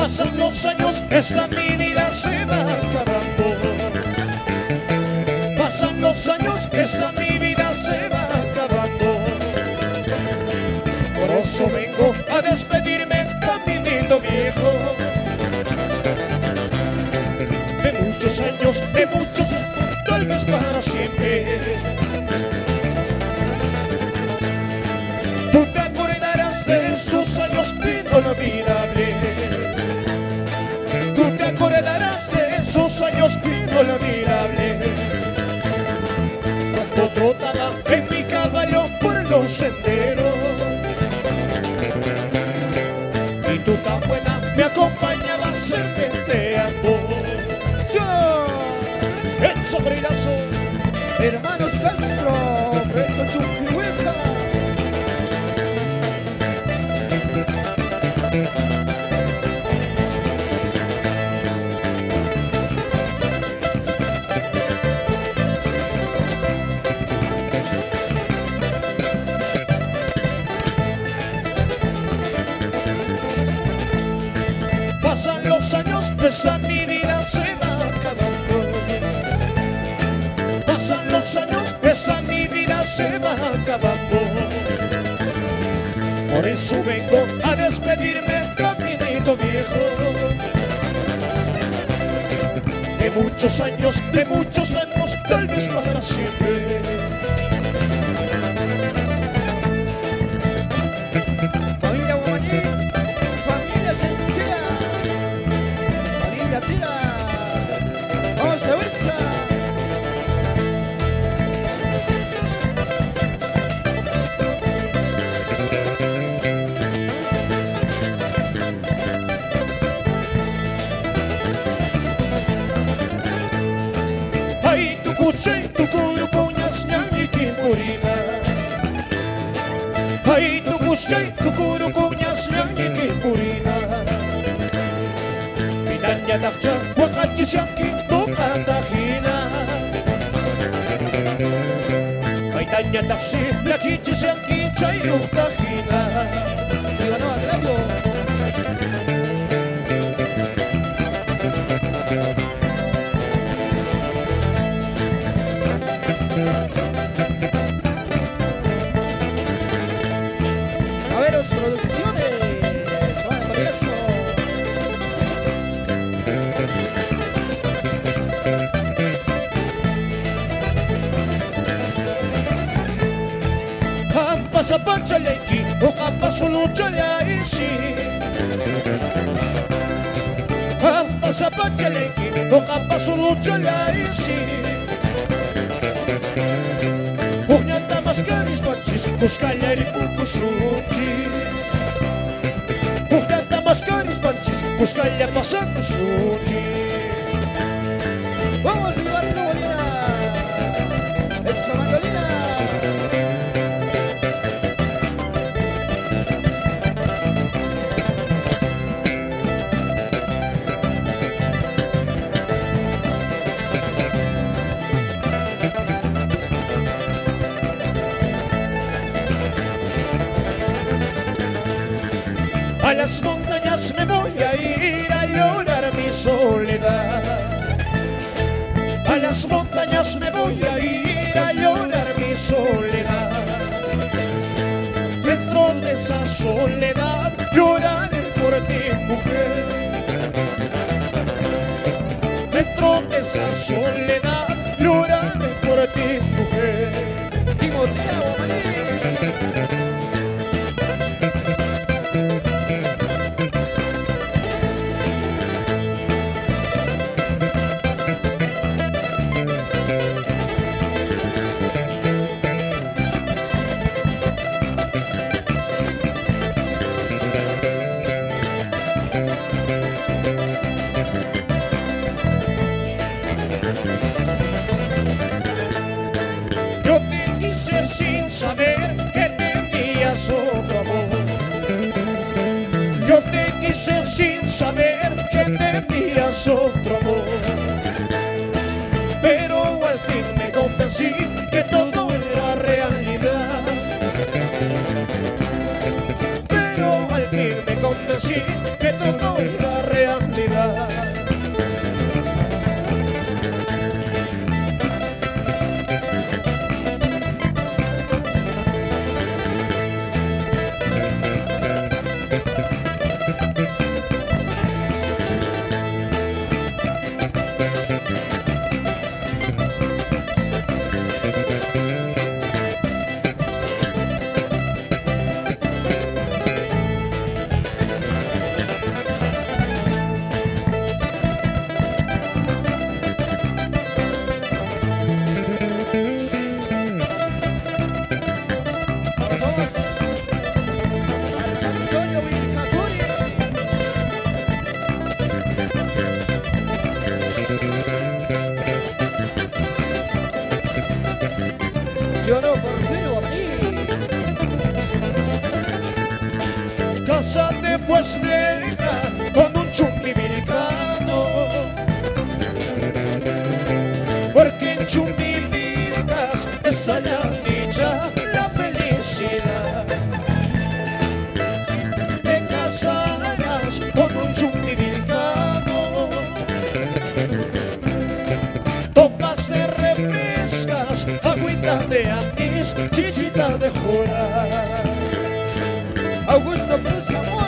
Pasan los años, esta mi vida se va acabando. Pasan los años, esta mi vida se va acabando. Por eso vengo a despedirme, caminito viejo. De muchos años, tal vez para siempre. Tú te acordarás de esos años inolvidables. Tú te acordarás de esos años inolvidables. Cuando trotaba en mi caballo por los senderos. Y tú tan buena me acompañabas serpenteando. El sobrinazo, Hermanos Castro, Beto Chumpihueca. pasan los años, esta mi vida se va acabando. Pasan los años, esta mi vida se va acabando. Por eso vengo a despedirme, caminito viejo. De muchos años, tal vez para siempre. Familia Guamaní, familia Sencilla, familia Tira, vamos a Huicha. Ay, tu cuche, tu curu, coñas, ñañi, kimurina. Ay, tu cuche, tu curu, coñas, ñañi, kimurina. Pitanya takcha, wakachi siaki, tokatahina. Ay, tanya taksi, lakichi siaki, chayuktahina. Se ganó a Claudio. Averos Producciones, Juan Congreso. Pasa pacha leki, o paso lucha la isi. Pasa pacha leki, o paso lucha la isi. Uñata mascaris pachis, buscalleri pukusuchi. Uñata mascaris pachis, buscalleri pasakusuchi. Vamos, mi barrio Molina. Esa mandolina. A las montañas me voy a ir a llorar mi soledad. A las montañas me voy a ir a llorar mi soledad. Dentro de esa soledad lloraré por ti, mujer. Dentro de esa soledad lloraré por ti, mujer. Timoteo Guamaní. Yo te quise sin saber que tenías otro amor. Yo te quise sin saber que tenías otro amor. Pero al fin me convencí que todo era realidad. Pero al fin me convencí que todo era realidad. Funcionó por fin, aquí. Cásate pues negra con un chumbivilcano, porque en Chumbivilcas es allá dicha la felicidad. Te casarás con un chumbivilcano, topas de refrescas, agüita de anís, chichita de jora. Augusto Cruz Zamora.